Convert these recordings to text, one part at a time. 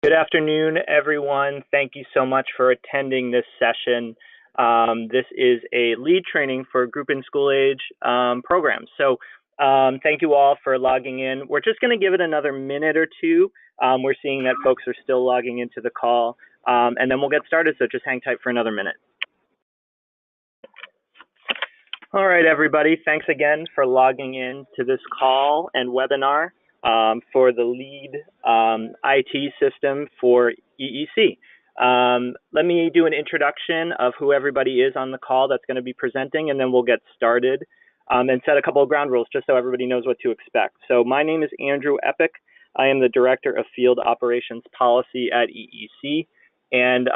Good afternoon, everyone. Thank you so much for attending this session. This is a lead training for group and school age programs. So thank you all for logging in. We're just going to give it another minute or two. We're seeing that folks are still logging into the call, and then we'll get started. So just hang tight for another minute. All right, everybody. Thanks again for logging in to this call and webinar for the lead IT system for EEC. Let me do an introduction of who everybody is on the call that's going to be presenting, and then we'll get started and set a couple of ground rules just so everybody knows what to expect. So my name is Andrew Epic. I am the Director of Field Operations Policy at EEC. And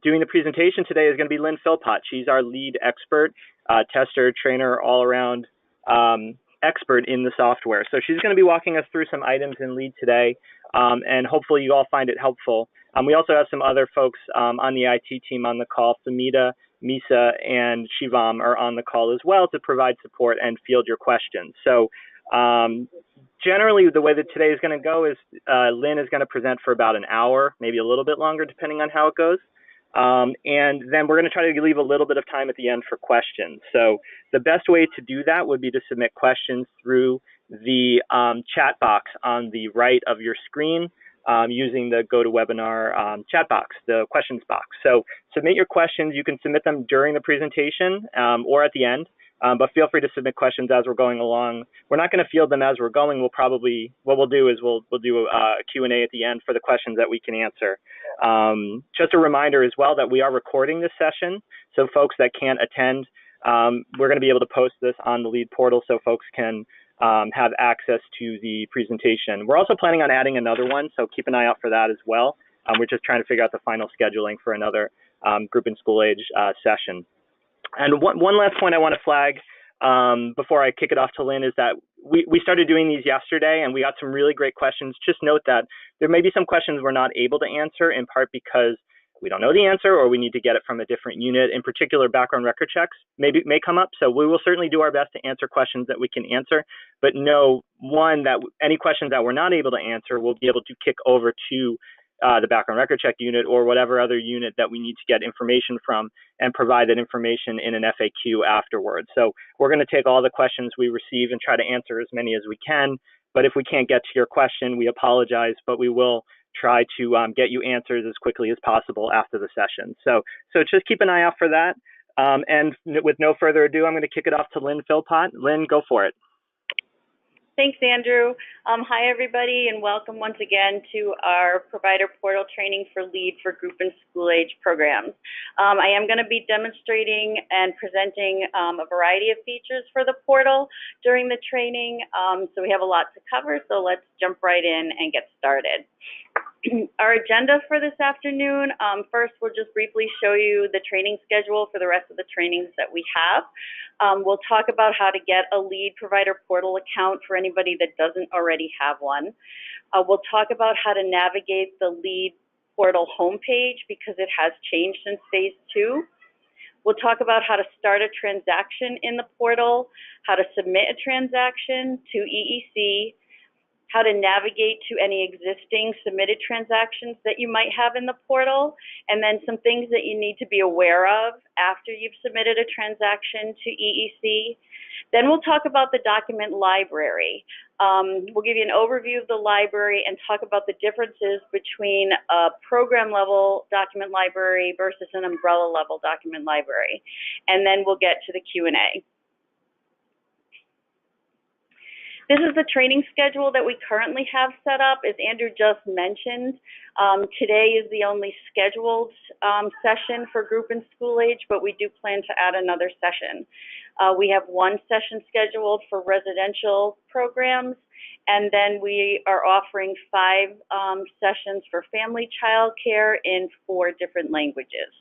doing the presentation today is going to be Lynn Philpott. She's our lead expert, tester, trainer, all-around expert in the software. So she's going to be walking us through some items in lead today, and hopefully you all find it helpful. We also have some other folks on the IT team on the call. Samita, Misa, and Shivam are on the call as well to provide support and field your questions. So generally, the way that today is going to go is Lynn is going to present for about an hour, maybe a little bit longer, depending on how it goes. And then we're going to try to leave a little bit of time at the end for questions. So the best way to do that would be to submit questions through the chat box on the right of your screen using the GoToWebinar chat box, the questions box. So submit your questions. You can submit them during the presentation or at the end. But feel free to submit questions as we're going along. We're not going to field them as we're going. What we'll do is we'll do a Q&A at the end for the questions that we can answer. Just a reminder as well that we are recording this session. So folks that can't attend, we're going to be able to post this on the LEAD portal so folks can have access to the presentation. We're also planning on adding another one, so keep an eye out for that as well. We're just trying to figure out the final scheduling for another group and school age session. And one last point I want to flag before I kick it off to Lynn is that we started doing these yesterday and we got some really great questions. Just note that there may be some questions we're not able to answer, in part because we don't know the answer or we need to get it from a different unit. In particular, background record checks may come up. So we will certainly do our best to answer questions that we can answer. But know, one, that any questions that we're not able to answer, we'll be able to kick over to the background record check unit or whatever other unit that we need to get information from and provide that information in an FAQ afterwards. So we're going to take all the questions we receive and try to answer as many as we can. But if we can't get to your question, we apologize, but we will try to get you answers as quickly as possible after the session. So just keep an eye out for that. And with no further ado, I'm going to kick it off to Lynn Philpott. Lynn, go for it. Thanks, Andrew. Hi, everybody, and welcome once again to our provider portal training for LEAD for group and school age programs. I am going to be demonstrating and presenting a variety of features for the portal during the training. So we have a lot to cover, so let's jump right in and get started. Our agenda for this afternoon, first we'll just briefly show you the training schedule for the rest of the trainings that we have. We'll talk about how to get a LEAD provider portal account for anybody that doesn't already have one. We'll talk about how to navigate the LEAD portal homepage because it has changed since phase 2. We'll talk about how to start a transaction in the portal, how to submit a transaction to EEC, how to navigate to any existing submitted transactions that you might have in the portal, and then some things that you need to be aware of after you've submitted a transaction to EEC. Then we'll talk about the document library. We'll give you an overview of the library and talk about the differences between a program level document library versus an umbrella level document library. And then we'll get to the Q&A. This is the training schedule that we currently have set up. As Andrew just mentioned, today is the only scheduled session for group and school age, but we do plan to add another session. We have one session scheduled for residential programs, and then we are offering 5 sessions for family child care in 4 different languages.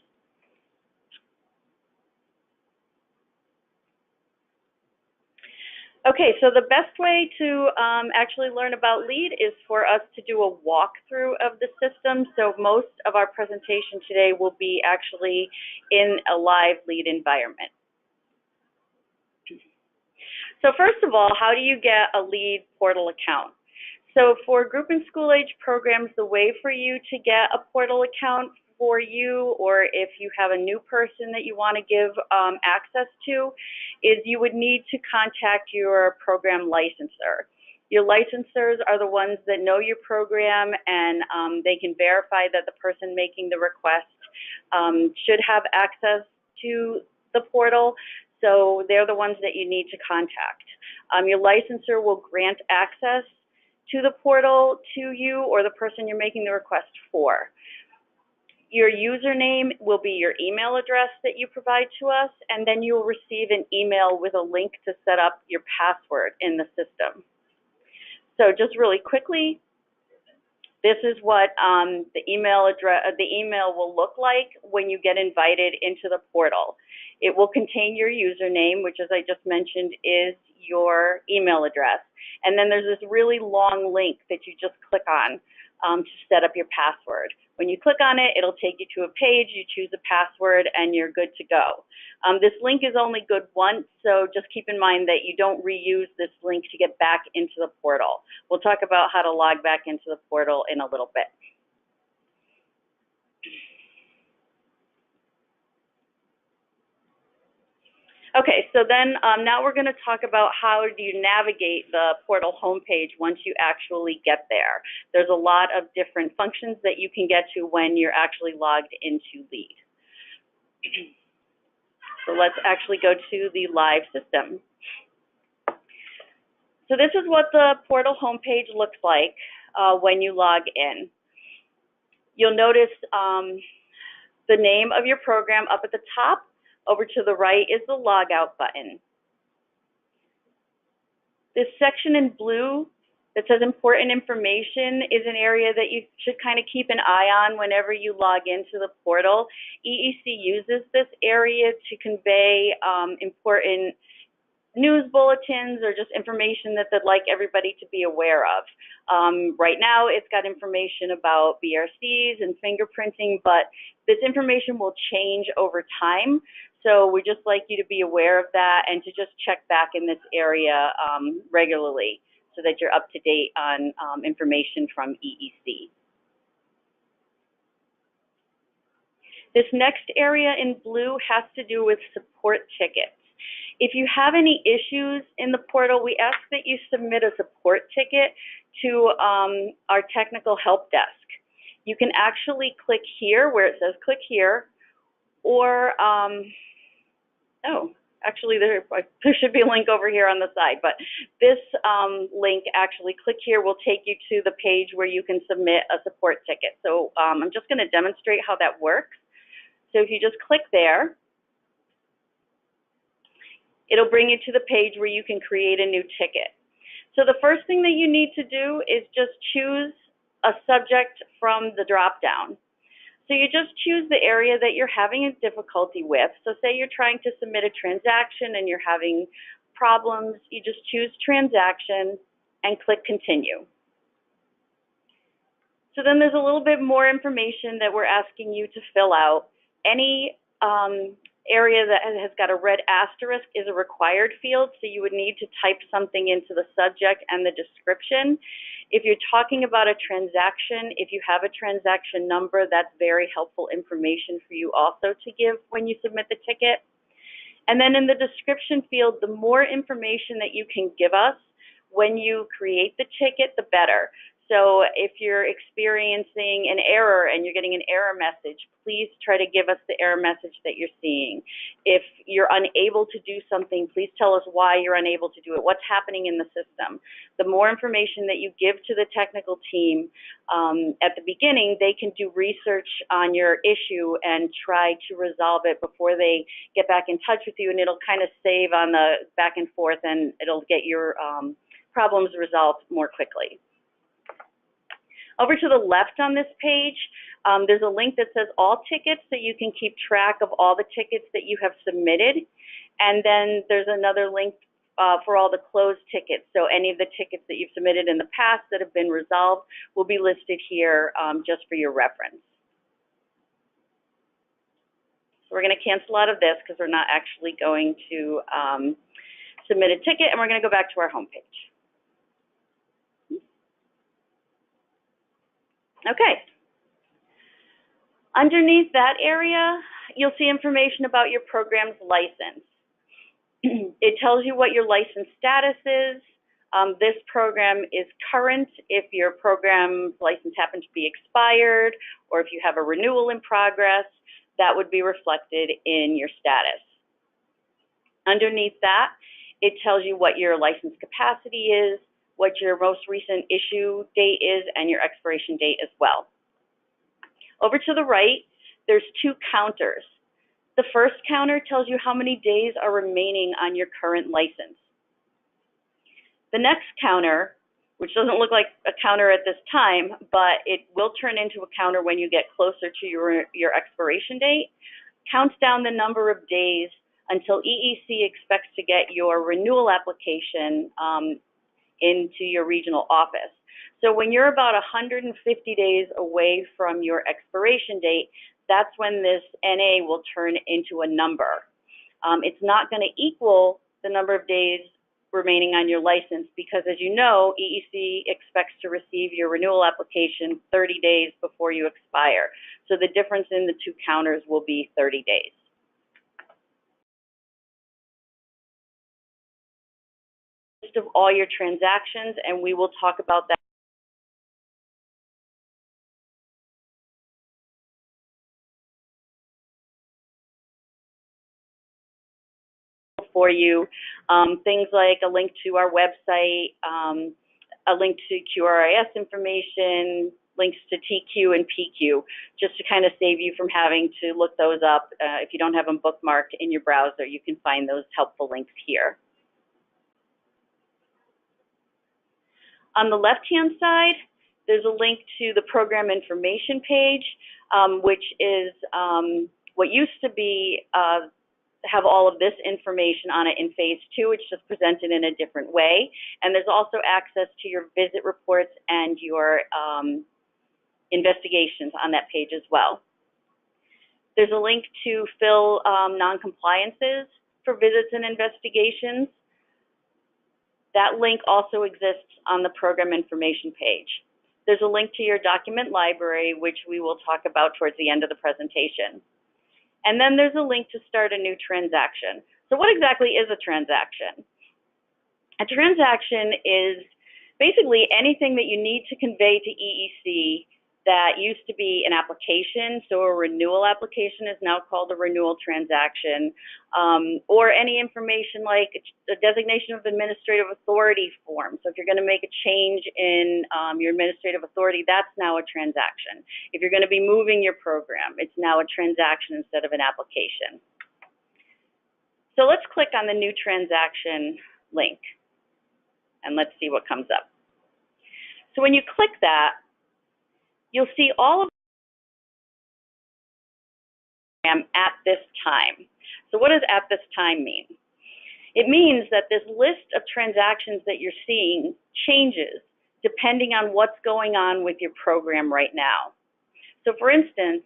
Okay, so the best way to actually learn about LEAD is for us to do a walkthrough of the system. So most of our presentation today will be actually in a live LEAD environment. So first of all, how do you get a LEAD portal account? So for group and school age programs, the way for you to get a portal account for you, or if you have a new person that you want to give access to, is you would need to contact your program licensor. Your licensors are the ones that know your program, and they can verify that the person making the request should have access to the portal. So they're the ones that you need to contact. Your licensor will grant access to the portal to you or the person you're making the request for. Your username will be your email address that you provide to us, and then you will receive an email with a link to set up your password in the system. So just really quickly, this is what the email will look like when you get invited into the portal. It will contain your username, which, as I just mentioned, is your email address. And then there's this really long link that you just click on to set up your password. When you click on it, it'll take you to a page, you choose a password, and you're good to go. This link is only good once, so just keep in mind that you don't reuse this link to get back into the portal. We'll talk about how to log back into the portal in a little bit. Okay, so then now we're going to talk about how do you navigate the portal homepage once you actually get there. There's a lot of different functions that you can get to when you're actually logged into LEAD. So let's actually go to the live system. So this is what the portal homepage looks like when you log in. You'll notice the name of your program up at the top. Over to the right is the logout button. This section in blue that says important information is an area that you should kind of keep an eye on whenever you log into the portal. EEC uses this area to convey important news bulletins or just information that they'd like everybody to be aware of. Right now, it's got information about BRCs and fingerprinting, but this information will change over time. So we just like you to be aware of that and to just check back in this area regularly so that you're up to date on information from EEC. This next area in blue has to do with support tickets. If you have any issues in the portal, we ask that you submit a support ticket to our technical help desk. You can actually click here where it says click here, or actually there should be a link over here on the side, but this link, actually click here, will take you to the page where you can submit a support ticket. So I'm just going to demonstrate how that works. So if you just click there, it'll bring you to the page where you can create a new ticket. So the first thing that you need to do is just choose a subject from the drop-down. So you just choose the area that you're having a difficulty with. So say you're trying to submit a transaction and you're having problems, you just choose transaction and click continue. So then there's a little bit more information that we're asking you to fill out. Any area that has got a red asterisk is a required field, so you would need to type something into the subject and the description. If you're talking about a transaction, if you have a transaction number, that's very helpful information for you also to give when you submit the ticket. And then in the description field, the more information that you can give us when you create the ticket, the better. So if you're experiencing an error and you're getting an error message, please try to give us the error message that you're seeing. If you're unable to do something, please tell us why you're unable to do it, what's happening in the system. The more information that you give to the technical team at the beginning, they can do research on your issue and try to resolve it before they get back in touch with you, and it'll kind of save on the back and forth, and it'll get your problems resolved more quickly. Over to the left on this page, there's a link that says all tickets, so you can keep track of all the tickets that you have submitted. And then there's another link for all the closed tickets. So any of the tickets that you've submitted in the past that have been resolved will be listed here just for your reference. So we're going to cancel out of this because we're not actually going to submit a ticket, and we're going to go back to our home page. Okay. Underneath that area, you'll see information about your program's license. It tells you what your license status is. This program is current if your program's license happens to be expired, or if you have a renewal in progress, that would be reflected in your status. Underneath that, it tells you what your license capacity is, what your most recent issue date is, and your expiration date as well. Over to the right, there's two counters. The first counter tells you how many days are remaining on your current license. The next counter, which doesn't look like a counter at this time, but it will turn into a counter when you get closer to your expiration date, counts down the number of days until EEC expects to get your renewal application into your regional office. So when you're about 150 days away from your expiration date, that's when this NA will turn into a number. It's not going to equal the number of days remaining on your license because, as you know, EEC expects to receive your renewal application 30 days before you expire. So the difference in the two counters will be 30 days. List of all your transactions, and we will talk about that for you. Things like a link to our website, a link to QRIS information, links to TQ and PQ, just to kind of save you from having to look those up. If you don't have them bookmarked in your browser, you can find those helpful links here. On the left-hand side, there's a link to the program information page, which is what used to be have all of this information on it in phase 2. It's just presented in a different way. And there's also access to your visit reports and your investigations on that page as well. There's a link to fill non-compliances for visits and investigations. That link also exists on the program information page. There's a link to your document library, which we will talk about towards the end of the presentation. And then there's a link to start a new transaction. So what exactly is a transaction? A transaction is basically anything that you need to convey to EEC that used to be an application. So a renewal application is now called a renewal transaction, or any information like a designation of administrative authority form. So if you're going to make a change in your administrative authority, that's now a transaction. If you're going to be moving your program, it's now a transaction instead of an application. So let's click on the new transaction link, and let's see what comes up. So when you click that, you'll see all of them at this time. So what does at this time mean? It means that this list of transactions that you're seeing changes depending on what's going on with your program right now. So for instance,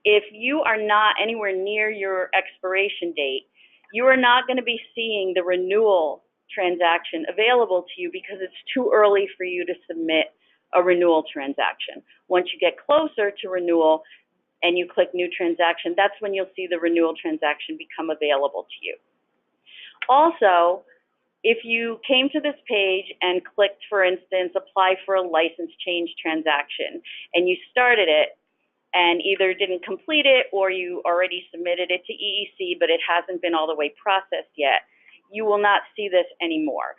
if you are not anywhere near your expiration date, you are not going to be seeing the renewal transaction available to you because it's too early for you to submit a renewal transaction. Once you get closer to renewal and you click new transaction, that's when you'll see the renewal transaction become available to you. Also, if you came to this page and clicked, for instance, apply for a license change transaction, and you started it and either didn't complete it or you already submitted it to EEC but it hasn't been all the way processed yet, you will not see this anymore.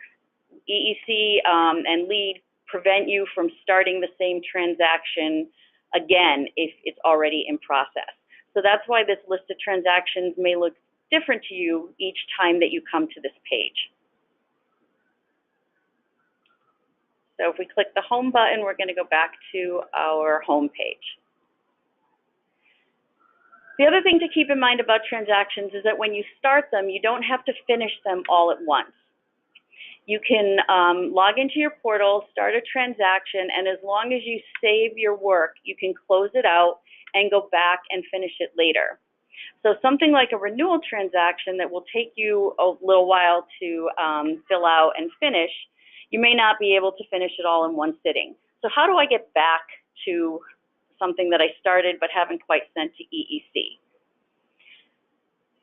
EEC and LEAD prevent you from starting the same transaction again if it's already in process. So that's why this list of transactions may look different to you each time that you come to this page. So if we click the home button, we're going to go back to our home page. The other thing to keep in mind about transactions is that when you start them, you don't have to finish them all at once. You can log into your portal, start a transaction, and as long as you save your work, you can close it out and go back and finish it later. So something like a renewal transaction that will take you a little while to fill out and finish, you may not be able to finish it all in one sitting. So how do I get back to something that I started but haven't quite sent to EEC.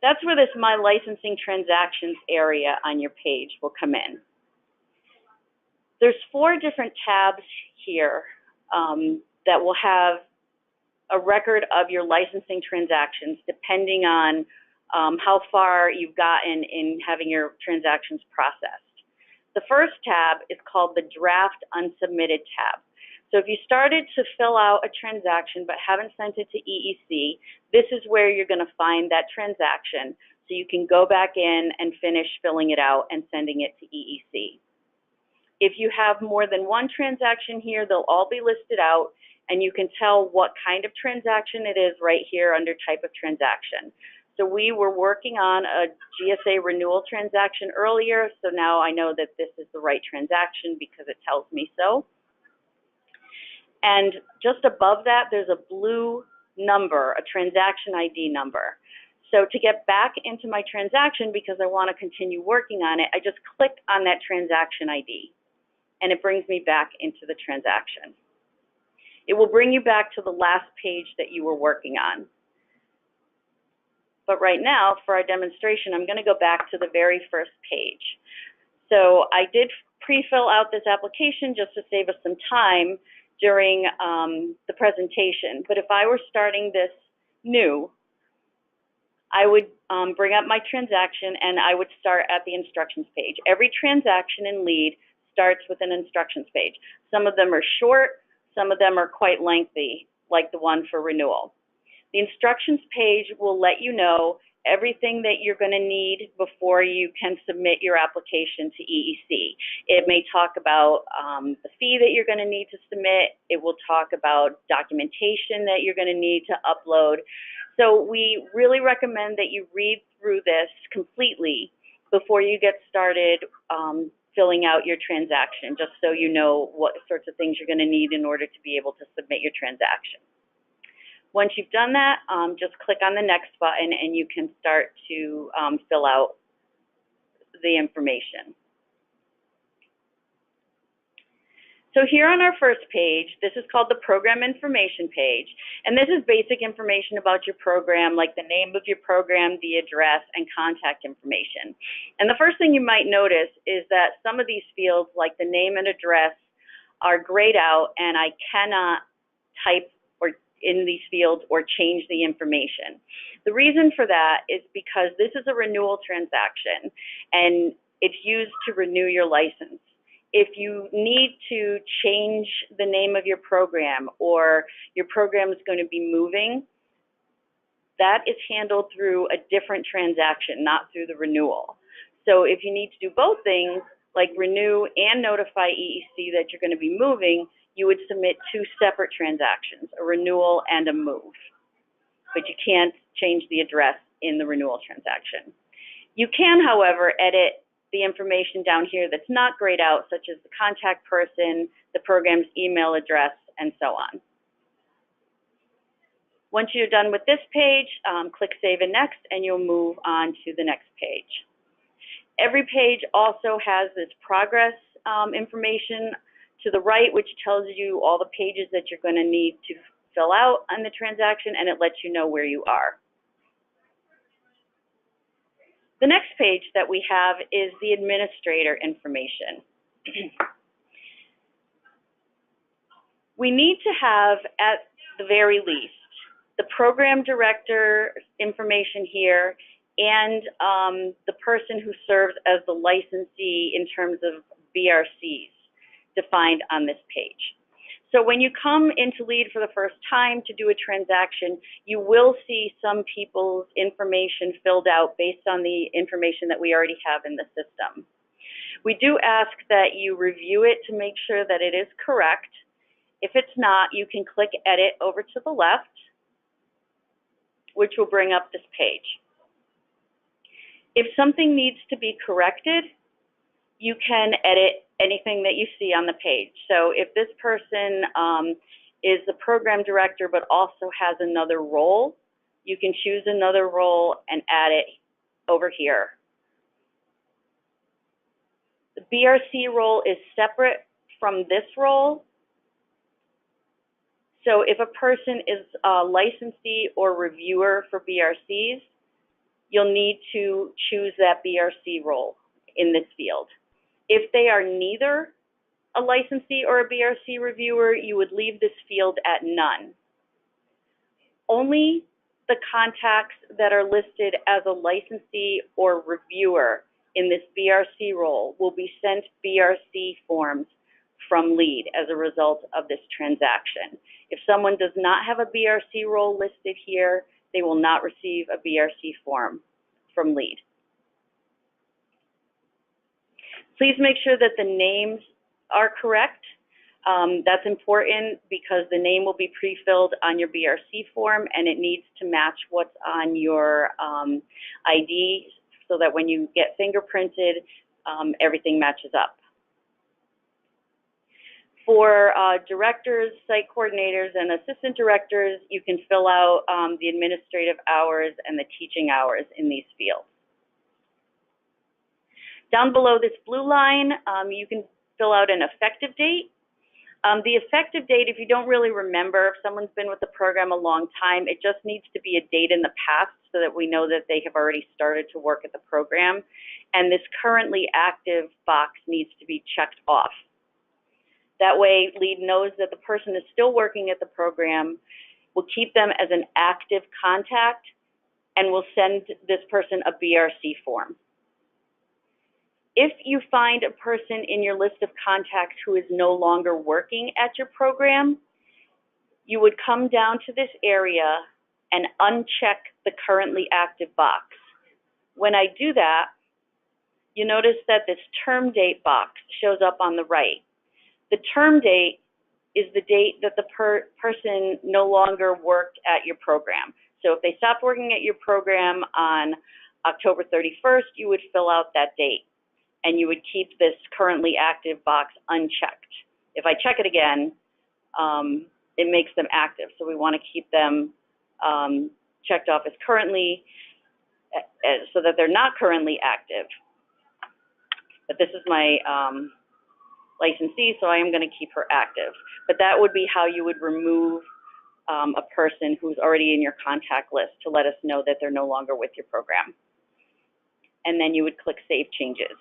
That's where this My Licensing Transactions area on your page will come in. There's 4 different tabs here that will have a record of your licensing transactions depending on how far you've gotten in having your transactions processed. The first tab is called the Draft Unsubmitted tab. So if you started to fill out a transaction but haven't sent it to EEC, this is where you're going to find that transaction so you can go back in and finish filling it out and sending it to EEC. If you have more than one transaction here, they'll all be listed out, and you can tell what kind of transaction it is right here under type of transaction. So we were working on a GSA renewal transaction earlier, so now I know that this is the right transaction because it tells me so. And just above that, there's a blue number, a transaction ID number. So to get back into my transaction, because I want to continue working on it, I just click on that transaction ID, and it brings me back into the transaction. It will bring you back to the last page that you were working on. But right now, for our demonstration, I'm going to go back to the very first page. So I did pre-fill out this application just to save us some time during the presentation. But if I were starting this new, I would bring up my transaction and I would start at the instructions page. Every transaction in LEAD starts with an instructions page. Some of them are short, some of them are quite lengthy, like the one for renewal. The instructions page will let you know everything that you're going to need before you can submit your application to EEC. It may talk about the fee that you're going to need to submit. It will talk about documentation that you're going to need to upload. So we really recommend that you read through this completely before you get started filling out your transaction, just so you know what sorts of things you're going to need in order to be able to submit your transaction. Once you've done that, just click on the next button and you can start to fill out the information. So here on our first page, this is called the Program Information page, and this is basic information about your program, like the name of your program, the address, and contact information. And the first thing you might notice is that some of these fields, like the name and address, are grayed out, and I cannot type in these fields or change the information. The reason for that is because this is a renewal transaction and it's used to renew your license. If you need to change the name of your program or your program is going to be moving, that is handled through a different transaction, not through the renewal. So if you need to do both things, like renew and notify EEC that you're going to be moving, you would submit 2 separate transactions, a renewal and a move. But you can't change the address in the renewal transaction. You can, however, edit the information down here that's not grayed out, such as the contact person, the program's email address, and so on. Once you're done with this page, click Save and Next, and you'll move on to the next page. Every page also has this progress information to the right, which tells you all the pages that you're going to need to fill out on the transaction, and it lets you know where you are. The next page that we have is the administrator information. We need to have, at the very least, the program director information here and the person who serves as the licensee in terms of BRCs defined on this page. So when you come into LEAD for the first time to do a transaction, you will see some people's information filled out based on the information that we already have in the system. We do ask that you review it to make sure that it is correct. If it's not, you can click Edit over to the left, which will bring up this page. If something needs to be corrected, you can edit anything that you see on the page. So if this person is the program director but also has another role, you can choose another role and add it over here. The BRC role is separate from this role. So if a person is a licensee or reviewer for BRCs, you'll need to choose that BRC role in this field. If they are neither a licensee or a BRC reviewer, you would leave this field at none. Only the contacts that are listed as a licensee or reviewer in this BRC role will be sent BRC forms from LEAD as a result of this transaction. If someone does not have a BRC role listed here, they will not receive a BRC form from LEAD. Please make sure that the names are correct. That's important because the name will be pre-filled on your BRC form and it needs to match what's on your ID so that when you get fingerprinted, everything matches up. For directors, site coordinators, and assistant directors, you can fill out the administrative hours and the teaching hours in these fields. Down below this blue line, you can fill out an effective date. The effective date, if you don't really remember, if someone's been with the program a long time, it just needs to be a date in the past so that we know that they have already started to work at the program. And this currently active box needs to be checked off. That way, LEAD knows that the person is still working at the program, will keep them as an active contact, and will send this person a BRC form. If you find a person in your list of contacts who is no longer working at your program, you would come down to this area and uncheck the currently active box. When I do that, you notice that this term date box shows up on the right. The term date is the date that the person no longer worked at your program. So if they stopped working at your program on October 31st, you would fill out that date and you would keep this currently active box unchecked. If I check it again, it makes them active. So we want to keep them checked off as currently, so that they're not currently active. But this is my licensee, so I am going to keep her active. But that would be how you would remove a person who's already in your contact list to let us know that they're no longer with your program. And then you would click Save Changes.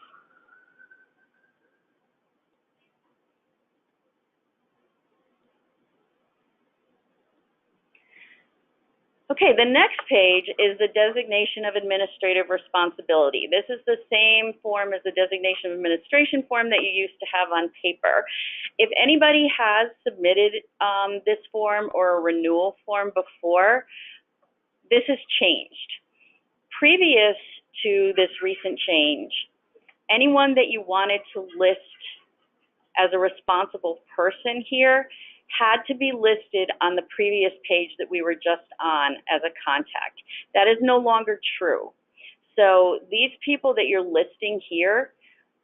Okay, the next page is the designation of administrative responsibility. This is the same form as the designation of administration form that you used to have on paper. If anybody has submitted this form or a renewal form before, this has changed. Previous to this recent change, anyone that you wanted to list as a responsible person here had to be listed on the previous page that we were just on as a contact. That is no longer true. So these people that you're listing here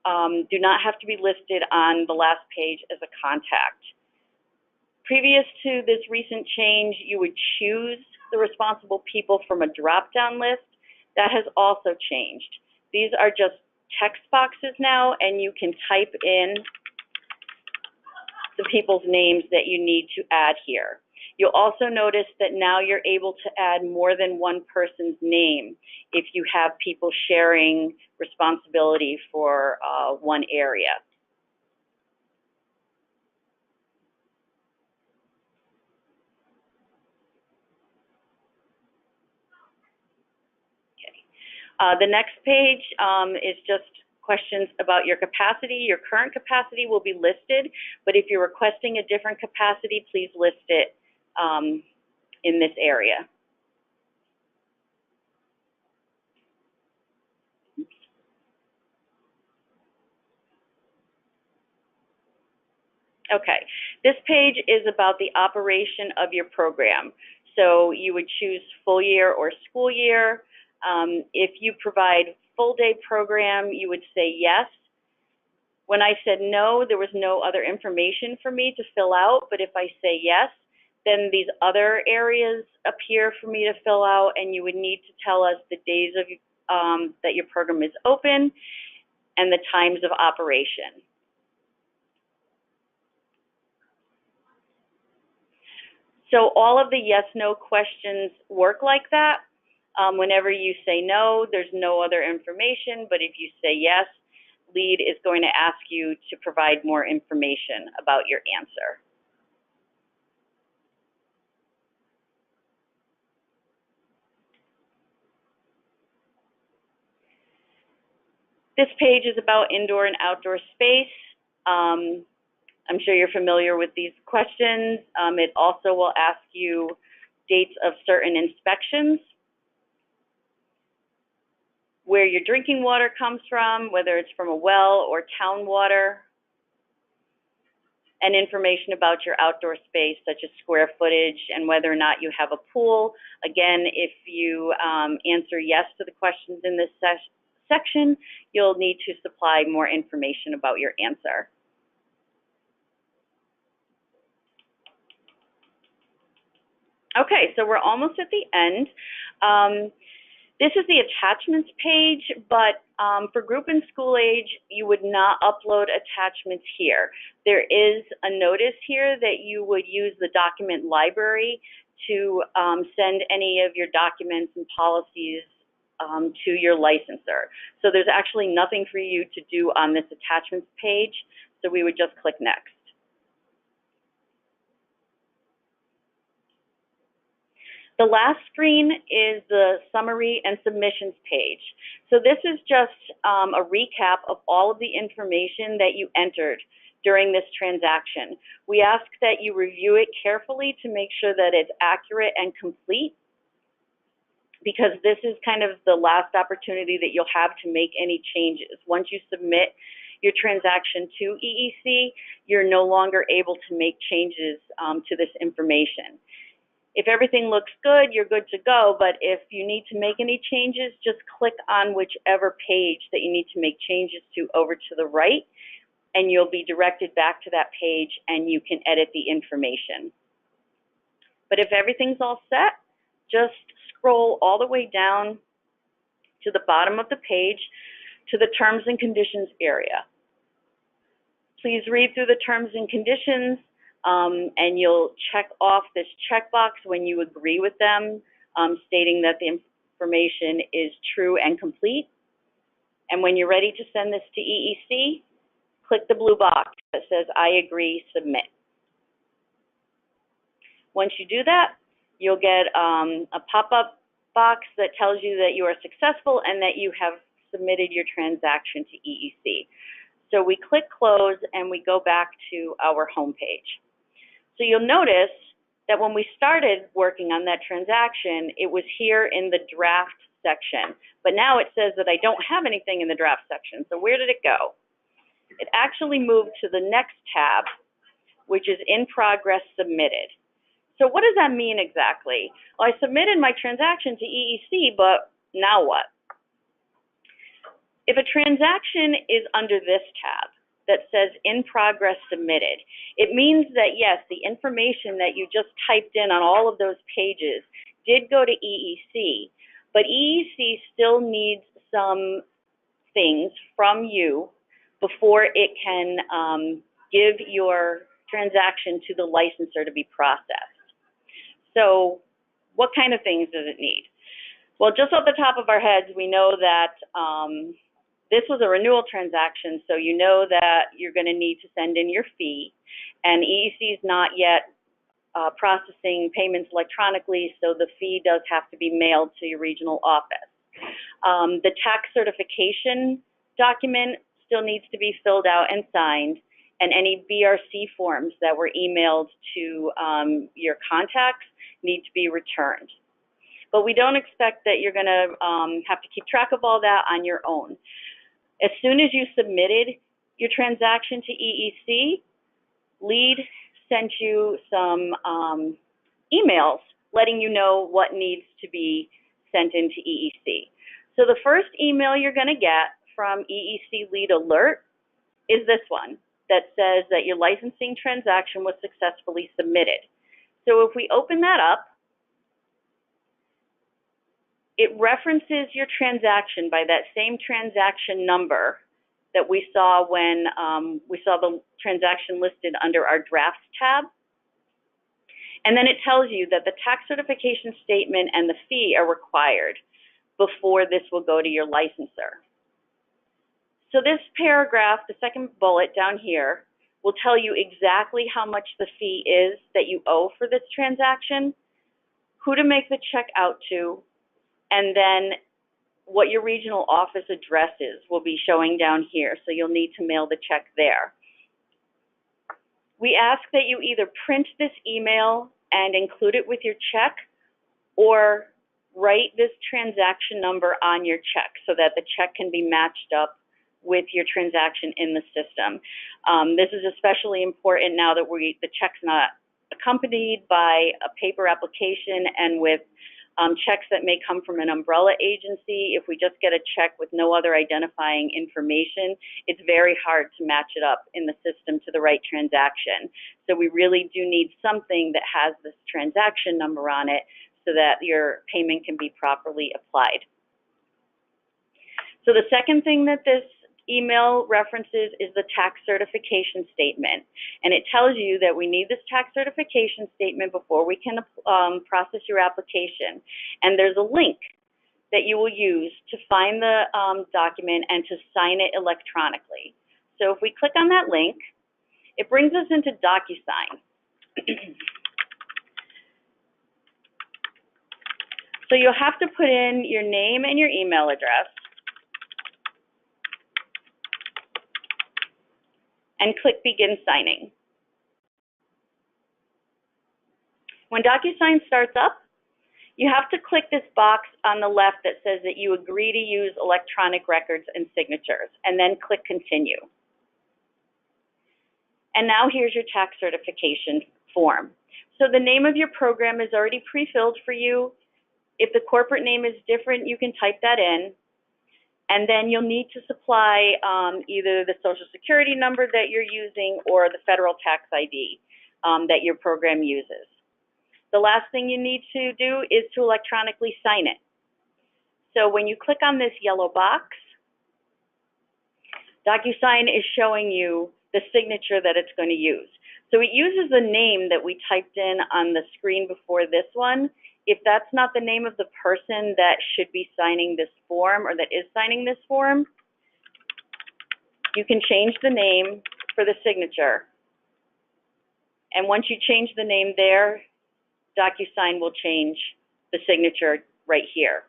do not have to be listed on the last page as a contact. Previous to this recent change, you would choose the responsible people from a drop-down list. That has also changed. These are just text boxes now, and you can type in the people's names that you need to add here. You'll also notice that now you're able to add more than one person's name if you have people sharing responsibility for one area. Okay. The next page is just questions about your capacity. Your current capacity will be listed, but if you're requesting a different capacity, please list it in this area. Okay, this page is about the operation of your program. So you would choose full year or school year. If you provide full day program, you would say yes. When I said no, there was no other information for me to fill out, but if I say yes, then these other areas appear for me to fill out, and you would need to tell us the days of that your program is open and the times of operation. So all of the yes/no questions work like that. Whenever you say no, there's no other information, but if you say yes, LEAD is going to ask you to provide more information about your answer. This page is about indoor and outdoor space. I'm sure you're familiar with these questions. It also will ask you dates of certain inspections, where your drinking water comes from, whether it's from a well or town water, and information about your outdoor space, such as square footage and whether or not you have a pool. Again, if you answer yes to the questions in this section, you'll need to supply more information about your answer. Okay, so we're almost at the end. This is the attachments page, but for group and school age, you would not upload attachments here. There is a notice here that you would use the document library to send any of your documents and policies to your licensor. So there's actually nothing for you to do on this attachments page, so we would just click next. The last screen is the summary and submissions page. So this is just a recap of all of the information that you entered during this transaction. We ask that you review it carefully to make sure that it's accurate and complete, because this is kind of the last opportunity that you'll have to make any changes. Once you submit your transaction to EEC, you're no longer able to make changes to this information. If everything looks good, you're good to go, but if you need to make any changes, just click on whichever page that you need to make changes to over to the right, and you'll be directed back to that page and you can edit the information. But if everything's all set, just scroll all the way down to the bottom of the page to the terms and conditions area. Please read through the terms and conditions, and you'll check off this checkbox when you agree with them, stating that the information is true and complete. And when you're ready to send this to EEC, click the blue box that says, I agree, submit. Once you do that, you'll get a pop-up box that tells you that you are successful and that you have submitted your transaction to EEC. So we click close and we go back to our home page. So you'll notice that when we started working on that transaction, it was here in the draft section. But now it says that I don't have anything in the draft section. So where did it go? It actually moved to the next tab, which is in progress submitted. So what does that mean exactly? Well, I submitted my transaction to EEC, but now what? If a transaction is under this tab that says in progress submitted, it means that yes, the information that you just typed in on all of those pages did go to EEC, but EEC still needs some things from you before it can give your transaction to the licensor to be processed. So what kind of things does it need? Well, just off the top of our heads, we know that this was a renewal transaction, so you know that you're going to need to send in your fee, and EEC is not yet processing payments electronically, so the fee does have to be mailed to your regional office. The tax certification document still needs to be filled out and signed, and any BRC forms that were emailed to your contacts need to be returned. But we don't expect that you're going to have to keep track of all that on your own. As soon as you submitted your transaction to EEC, LEAD sent you some emails letting you know what needs to be sent into EEC. So the first email you're going to get from EEC LEAD Alert is this one that says that your licensing transaction was successfully submitted. So if we open that up, it references your transaction by that same transaction number that we saw when we saw the transaction listed under our drafts tab. And then it tells you that the tax certification statement and the fee are required before this will go to your licensor. So this paragraph, the second bullet down here, will tell you exactly how much the fee is that you owe for this transaction, who to make the check out to, and then what your regional office address is will be showing down here, so you'll need to mail the check there. We ask that you either print this email and include it with your check, or write this transaction number on your check so that the check can be matched up with your transaction in the system. This is especially important now that the check's not accompanied by a paper application, and with checks that may come from an umbrella agency. If we just get a check with no other identifying information, it's very hard to match it up in the system to the right transaction. So we really do need something that has this transaction number on it so that your payment can be properly applied. So the second thing that this email references is the tax certification statement. And it tells you that we need this tax certification statement before we can process your application. And there's a link that you will use to find the document and to sign it electronically. So if we click on that link, it brings us into DocuSign. So you'll have to put in your name and your email address, and click Begin Signing. When DocuSign starts up, you have to click this box on the left that says that you agree to use electronic records and signatures, and then click Continue. And now here's your tax certification form. So the name of your program is already pre-filled for you. If the corporate name is different, you can type that in. And then you'll need to supply either the Social Security number that you're using or the federal tax ID that your program uses. The last thing you need to do is to electronically sign it. So when you click on this yellow box, DocuSign is showing you the signature that it's going to use. So it uses the name that we typed in on the screen before this one. If that's not the name of the person that should be signing this form or that is signing this form, you can change the name for the signature. And once you change the name there, DocuSign will change the signature right here.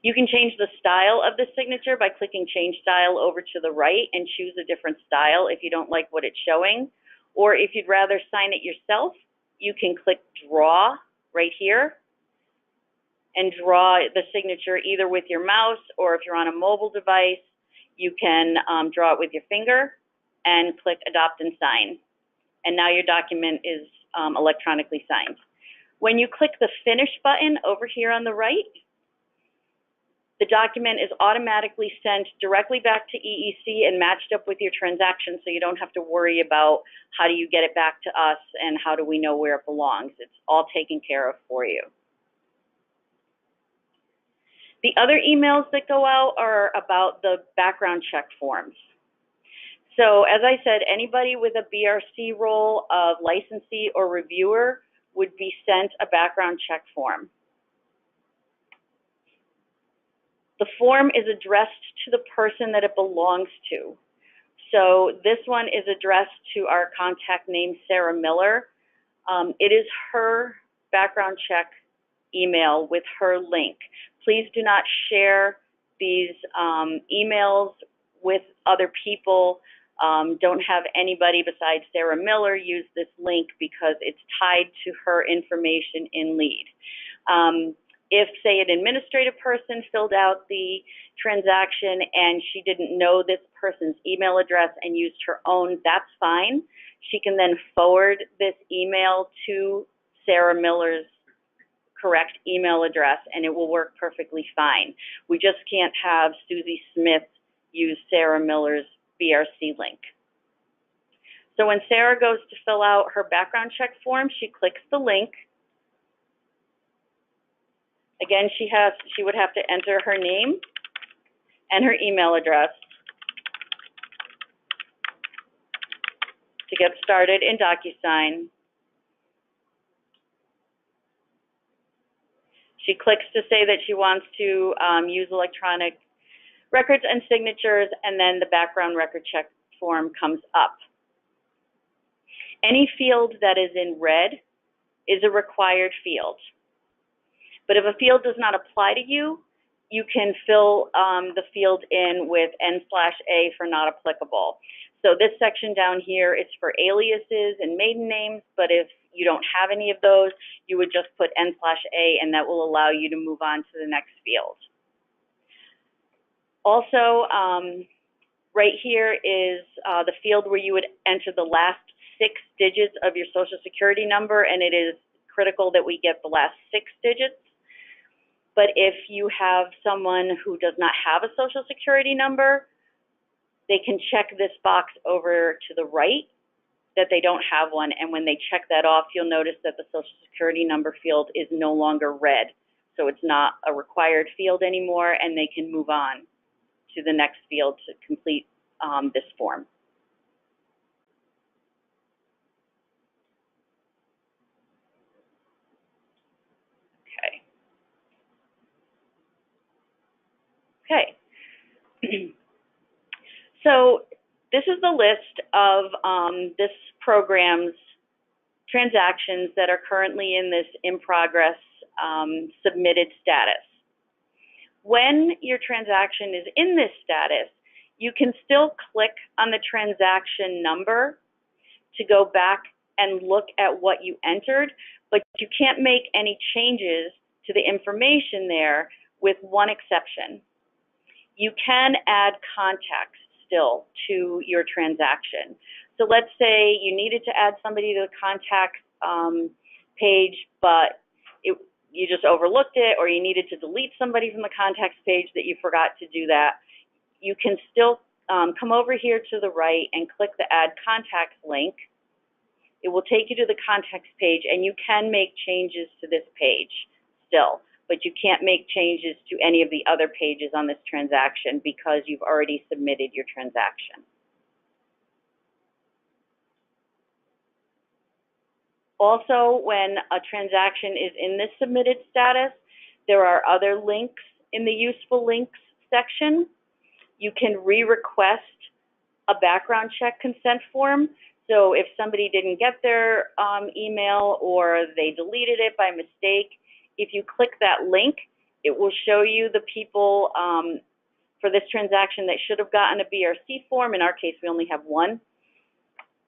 You can change the style of the signature by clicking Change Style over to the right and choose a different style if you don't like what it's showing. Or if you'd rather sign it yourself, you can click Draw right here and draw the signature either with your mouse, or if you're on a mobile device, you can draw it with your finger and click Adopt and Sign. And now your document is electronically signed. When you click the Finish button over here on the right, the document is automatically sent directly back to EEC and matched up with your transaction, so you don't have to worry about how do you get it back to us and how do we know where it belongs. It's all taken care of for you. The other emails that go out are about the background check forms. So as I said, anybody with a BRC role of licensee or reviewer would be sent a background check form. The form is addressed to the person that it belongs to. So this one is addressed to our contact named Sarah Miller. It is her background check email with her link. Please do not share these emails with other people. Don't have anybody besides Sarah Miller use this link because it's tied to her information in LEAD. If, say, an administrative person filled out the transaction and she didn't know this person's email address and used her own, that's fine. She can then forward this email to Sarah Miller's correct email address and it will work perfectly fine. We just can't have Susie Smith use Sarah Miller's BRC link. So when Sarah goes to fill out her background check form, she clicks the link. Again, she would have to enter her name and her email address to get started in DocuSign. She clicks to say that she wants to use electronic records and signatures, and then the background record check form comes up. Any field that is in red is a required field. But if a field does not apply to you, you can fill the field in with N/A for not applicable. So this section down here is for aliases and maiden names, but if you don't have any of those, you would just put N/A, and that will allow you to move on to the next field. Also, right here is the field where you would enter the last 6 digits of your Social Security number, and it is critical that we get the last 6 digits. But if you have someone who does not have a Social Security number, they can check this box over to the right that they don't have one, and when they check that off, you'll notice that the Social Security number field is no longer red. So it's not a required field anymore, and they can move on to the next field to complete this form. Okay. So this is the list of this program's transactions that are currently in this in progress submitted status. When your transaction is in this status, you can still click on the transaction number to go back and look at what you entered, but you can't make any changes to the information there with one exception. You can add context still to your transaction. So let's say you needed to add somebody to the contact page, but you just overlooked it, or you needed to delete somebody from the contacts page that you forgot to do that. You can still come over here to the right and click the Add Contacts link. It will take you to the contacts page, and you can make changes to this page still, but you can't make changes to any of the other pages on this transaction because you've already submitted your transaction. Also, when a transaction is in this submitted status, there are other links in the useful links section. You can re-request a background check consent form. So if somebody didn't get their email or they deleted it by mistake, if you click that link, it will show you the people for this transaction that should have gotten a BRC form. In our case, we only have one.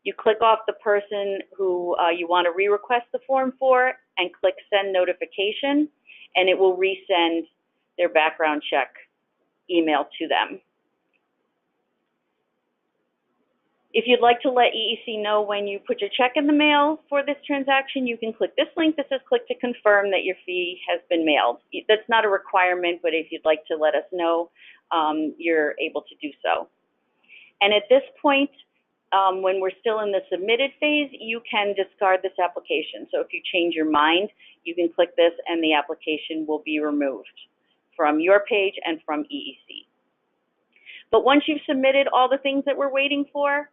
You click off the person who you want to re-request the form for and click Send Notification, and it will resend their background check email to them. If you'd like to let EEC know when you put your check in the mail for this transaction, you can click this link that says click to confirm that your fee has been mailed. That's not a requirement, but if you'd like to let us know, you're able to do so. And at this point, when we're still in the submitted phase, you can discard this application. So if you change your mind, you can click this and the application will be removed from your page and from EEC. But once you've submitted all the things that we're waiting for,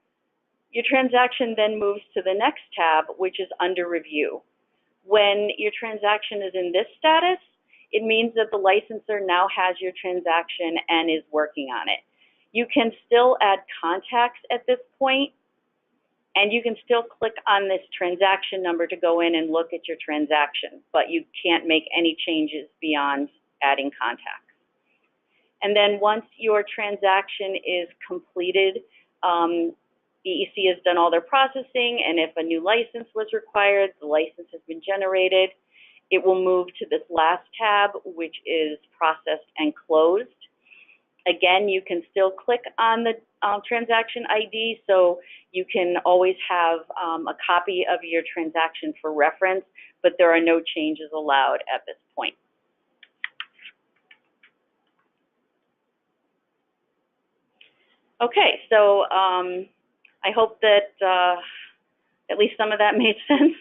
your transaction then moves to the next tab, which is under review. When your transaction is in this status, it means that the licensor now has your transaction and is working on it. You can still add contacts at this point, and you can still click on this transaction number to go in and look at your transaction, but you can't make any changes beyond adding contacts. And then once your transaction is completed, EEC has done all their processing, and if a new license was required, the license has been generated. It will move to this last tab, which is processed and closed. Again, you can still click on the transaction ID, so you can always have a copy of your transaction for reference, but there are no changes allowed at this point. Okay, so I hope that at least some of that made sense.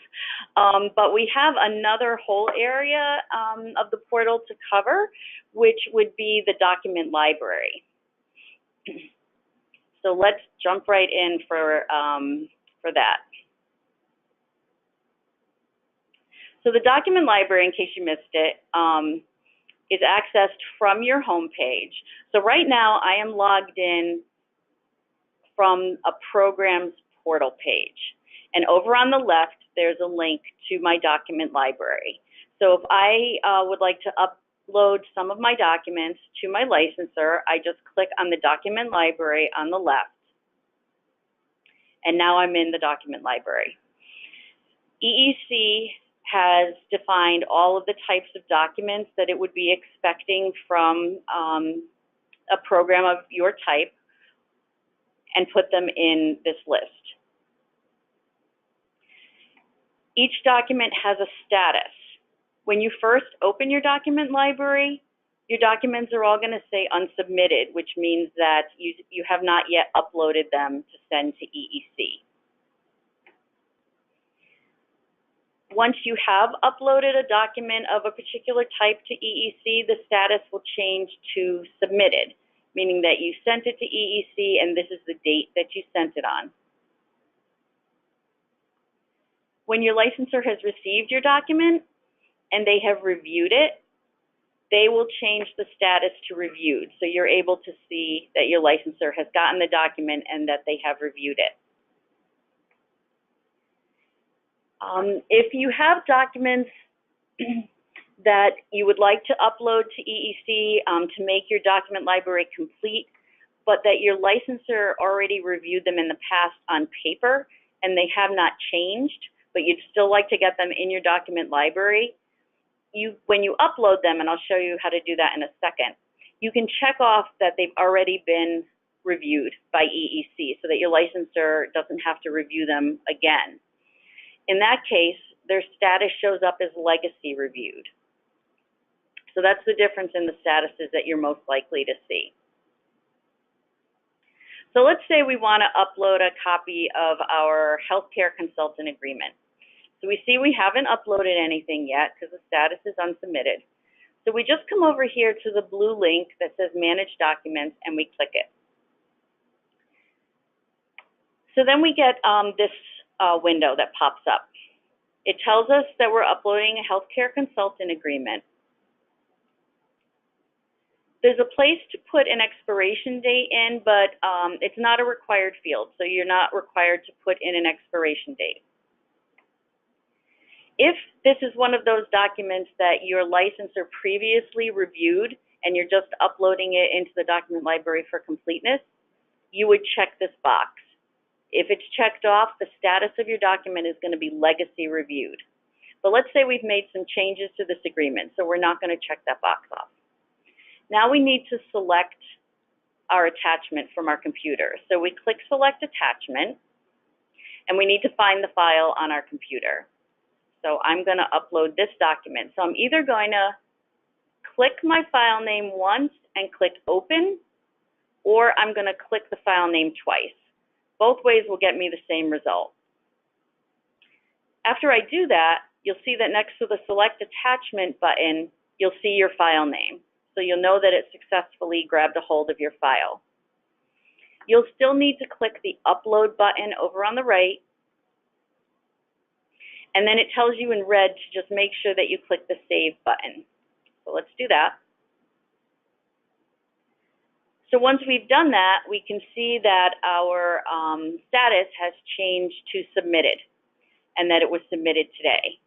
But we have another whole area of the portal to cover, which would be the document library. So let's jump right in for that. So the document library, in case you missed it, is accessed from your home page. So right now I am logged in from a programs portal page. And over on the left, there's a link to my document library. So if I would like to upload some of my documents to my licensor, I just click on the document library on the left. And now I'm in the document library. EEC has defined all of the types of documents that it would be expecting from a program of your type and put them in this list. Each document has a status. When you first open your document library, your documents are all going to say unsubmitted, which means that you have not yet uploaded them to send to EEC. Once you have uploaded a document of a particular type to EEC, the status will change to submitted, meaning that you sent it to EEC and this is the date that you sent it on. When your licensor has received your document and they have reviewed it, they will change the status to reviewed. So you're able to see that your licensor has gotten the document and that they have reviewed it. If you have documents that you would like to upload to EEC to make your document library complete, but that your licensor already reviewed them in the past on paper and they have not changed, but you'd still like to get them in your document library, when you upload them, and I'll show you how to do that in a second, you can check off that they've already been reviewed by EEC so that your licensor doesn't have to review them again. In that case, their status shows up as legacy reviewed. So that's the difference in the statuses that you're most likely to see. So let's say we want to upload a copy of our healthcare consultant agreement. So we see we haven't uploaded anything yet because the status is unsubmitted. So we just come over here to the blue link that says Manage Documents and we click it. So then we get this window that pops up. It tells us that we're uploading a healthcare consultant agreement. There's a place to put an expiration date in, but it's not a required field, so you're not required to put in an expiration date. If this is one of those documents that your licensor previously reviewed and you're just uploading it into the document library for completeness, you would check this box. If it's checked off, the status of your document is going to be legacy reviewed. But let's say we've made some changes to this agreement, so we're not going to check that box off. Now we need to select our attachment from our computer. So we click Select Attachment, and we need to find the file on our computer. So I'm going to upload this document. So I'm either going to click my file name once and click Open, or I'm going to click the file name twice. Both ways will get me the same result. After I do that, you'll see that next to the Select Attachment button, you'll see your file name. So you'll know that it successfully grabbed a hold of your file. You'll still need to click the Upload button over on the right, and then it tells you in red to just make sure that you click the Save button. So let's do that. So once we've done that, we can see that our status has changed to submitted and that it was submitted today.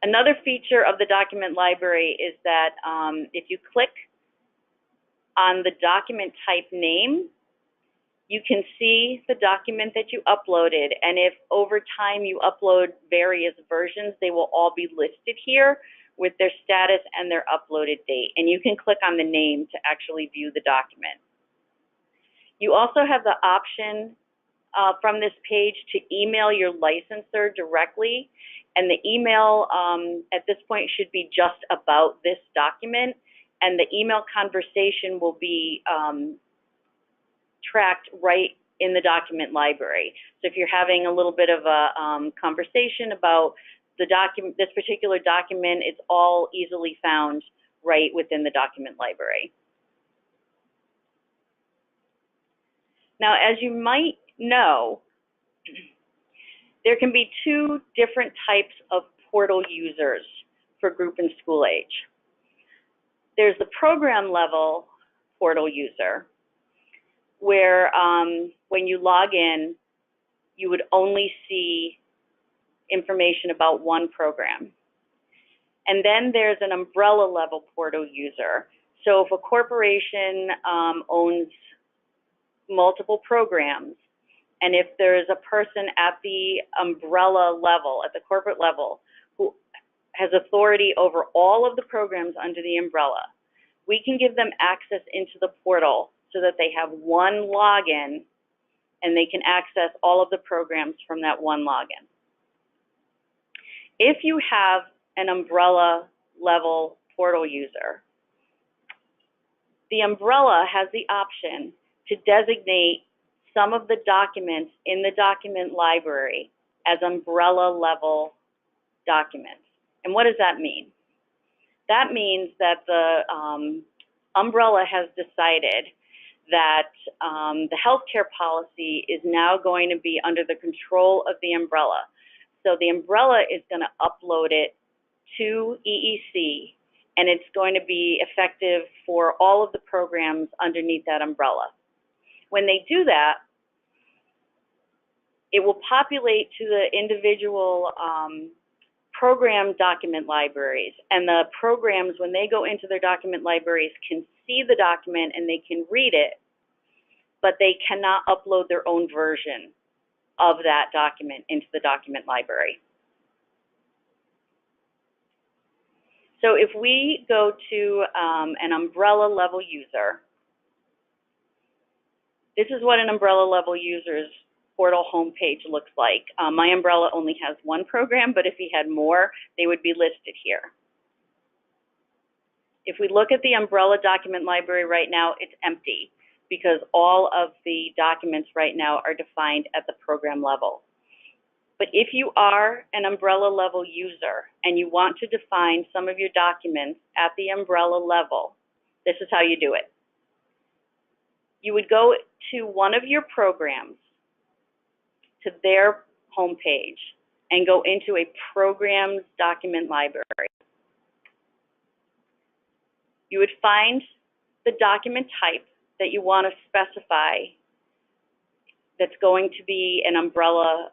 Another feature of the document library is that if you click on the document type name, you can see the document that you uploaded, and if over time you upload various versions, they will all be listed here with their status and their uploaded date, and you can click on the name to actually view the document. You also have the option from this page to email your licensor directly, and the email at this point should be just about this document, and the email conversation will be tracked right in the document library. So if you're having a little bit of a conversation about the document, this particular document, it's all easily found right within the document library. Now, as you might know, There can be two different types of portal users for group and school age. There's the program level portal user, where when you log in, you would only see information about one program. And then there's an umbrella level portal user. So if a corporation owns multiple programs, and if there's a person at the umbrella level, at the corporate level, who has authority over all of the programs under the umbrella, we can give them access into the portal so that they have one login and they can access all of the programs from that one login. If you have an umbrella level portal user, the umbrella has the option to designate some of the documents in the document library as umbrella level documents. And what does that mean? That means that the umbrella has decided that the healthcare policy is now going to be under the control of the umbrella. So the umbrella is going to upload it to EEC, and it's going to be effective for all of the programs underneath that umbrella. When they do that, it will populate to the individual program document libraries, and the programs, when they go into their document libraries, can see the document and they can read it, but they cannot upload their own version of that document into the document library. So if we go to an umbrella level user, this is what an umbrella level user's portal homepage looks like. My umbrella only has one program, but if he had more, they would be listed here. If we look at the umbrella document library right now, it's empty because all of the documents right now are defined at the program level. But if you are an umbrella level user and you want to define some of your documents at the umbrella level, this is how you do it. You would go to one of your programs, to their homepage, and go into a programs document library. You would find the document type that you want to specify that's going to be an umbrella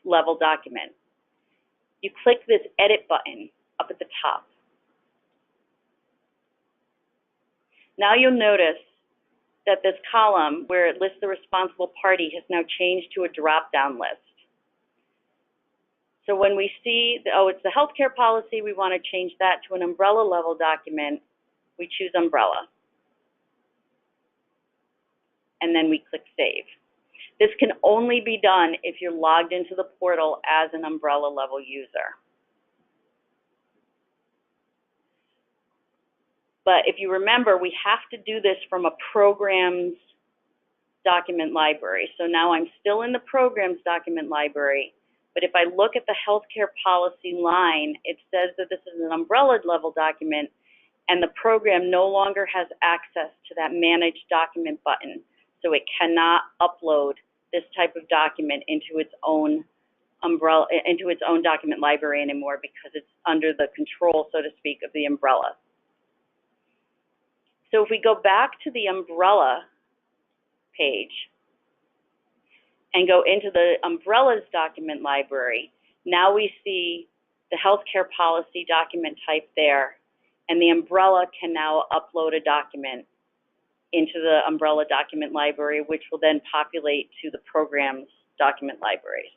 level document. You click this edit button up at the top. Now you'll notice that this column where it lists the responsible party has now changed to a drop-down list. So when we see, oh, it's the healthcare policy, we want to change that to an umbrella level document, we choose umbrella. And then we click save. This can only be done if you're logged into the portal as an umbrella level user. But if you remember, we have to do this from a programs document library. So now I'm still in the programs document library, but if I look at the healthcare policy line, it says that this is an umbrella level document, and the program no longer has access to that manage document button. So it cannot upload this type of document into its own umbrella, into its own document library anymore because it's under the control, so to speak, of the umbrella. So if we go back to the umbrella page and go into the umbrellas document library, now we see the healthcare policy document type there, and the umbrella can now upload a document into the umbrella document library, which will then populate to the programs document libraries.